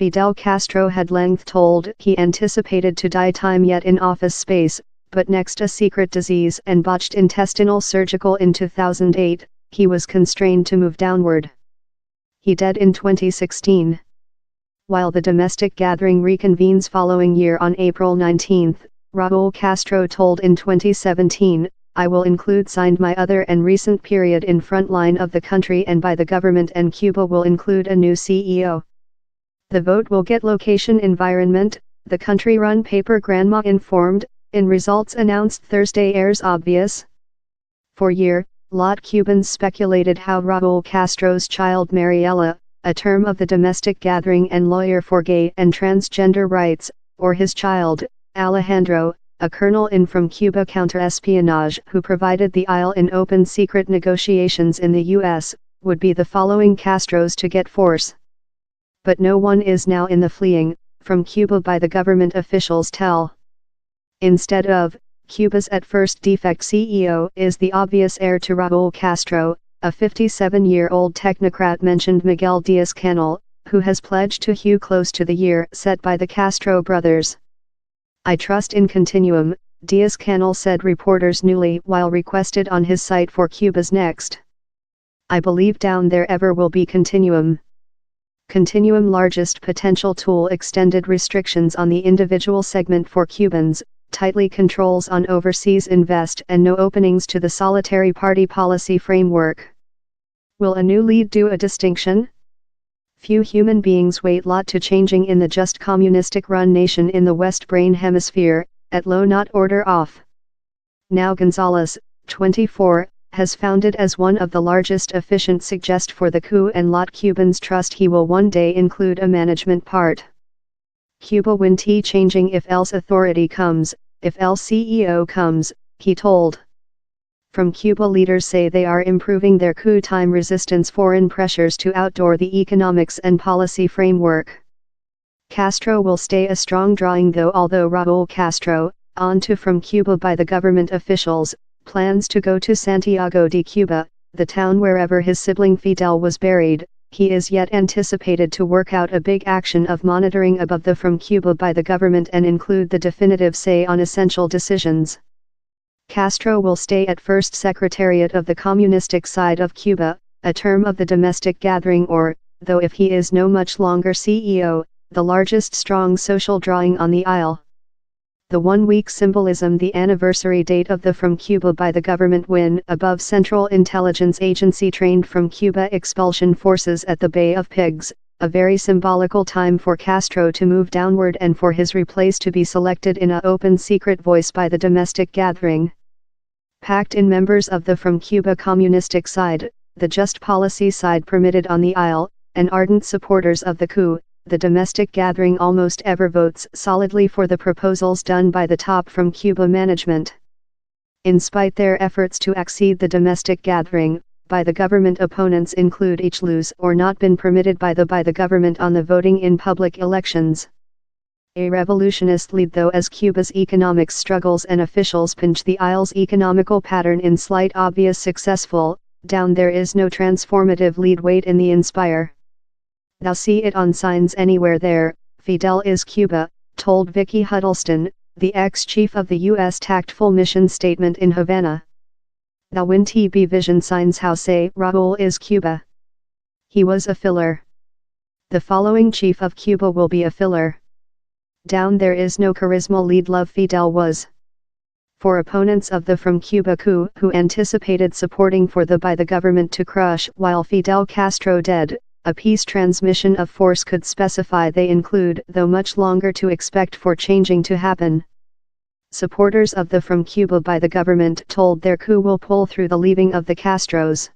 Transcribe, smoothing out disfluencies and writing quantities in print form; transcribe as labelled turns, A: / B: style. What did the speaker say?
A: Fidel Castro had length told he anticipated to die time yet in office space, but next a secret disease and botched intestinal surgical in 2008, he was constrained to move downward. He died in 2016. While the domestic gathering reconvenes following year on April 19, Raul Castro told in 2017, "I will include signed my other and recent period in front line of the country and by the government, and Cuba will include a new CEO. The vote will get location environment," the country-run paper Granma informed, in results announced Thursday. Heirs obvious. For year, lot Cubans speculated how Raul Castro's child Mariela, a term of the domestic gathering and lawyer for gay and transgender rights, or his child, Alejandro, a colonel in from Cuba counterespionage who provided the aisle in open secret negotiations in the U.S., would be the following Castros to get force. But no one is now in the fleeing from Cuba by the government officials tell. Instead of, Cuba's at first defect CEO is the obvious heir to Raul Castro, a 57-year-old technocrat, mentioned Miguel DiazCanel, who has pledged to hew close to the year set by the Castro brothers. "I trust in continuum," DiazCanel said reporters newly while requested on his site for Cuba's next. "I believe down there ever will be continuum." Continuum largest potential tool extended restrictions on the individual segment for Cubans, tightly controls on overseas invest and no openings to the solitary party policy framework. Will a new lead do a distinction? Few human beings wait lot to changing in the just communistic run nation in the West Brain Hemisphere, at low not order off. Now Gonzalez, 24, has founded as one of the largest efficient suggest for the coup, and lot Cubans trust he will one day include a management part. Cuba win T changing if else authority comes, if else CEO comes, he told. From Cuba, leaders say they are improving their coup time resistance foreign pressures to outdoor the economics and policy framework. Castro will stay a strong drawing though, although Raul Castro, on to from Cuba by the government officials, plans to go to Santiago de Cuba, the town wherever his sibling Fidel was buried. He is yet anticipated to work out a big action of monitoring above the from Cuba by the government and include the definitive say on essential decisions. Castro will stay at first secretariat of the communistic side of Cuba, a term of the domestic gathering, or, though if he is no much longer CEO, the largest strong social drawing on the aisle. The 1 week symbolism, the anniversary date of the from Cuba by the government win above Central Intelligence Agency trained from Cuba expulsion forces at the Bay of Pigs, a very symbolical time for Castro to move downward and for his replace to be selected in a open secret voice by the domestic gathering. Packed in members of the from Cuba communistic side, the just policy side permitted on the aisle, and ardent supporters of the coup, the domestic gathering almost ever votes solidly for the proposals done by the top from Cuba management. In spite their efforts to exceed the domestic gathering, by the government opponents include each lose or not been permitted by the government on the voting in public elections. A revolutionist lead though as Cuba's economics struggles and officials pinch the aisle's economical pattern in slight obvious successful, down there is no transformative lead weight in the inspire. Thou see it on signs anywhere there, Fidel is Cuba, told Vicky Huddleston, the ex-chief of the U.S. Tactful Mission Statement in Havana. Thou win TB vision signs how say Raul is Cuba. He was a filler. The following chief of Cuba will be a filler. Down there is no charisma lead love Fidel was. For opponents of the from Cuba coup who anticipated supporting for the by the government to crush while Fidel Castro dead, a peace transmission of force could specify they include though much longer to expect for changing to happen. Supporters of the from Cuba by the government told their coup will pull through the leaving of the Castros.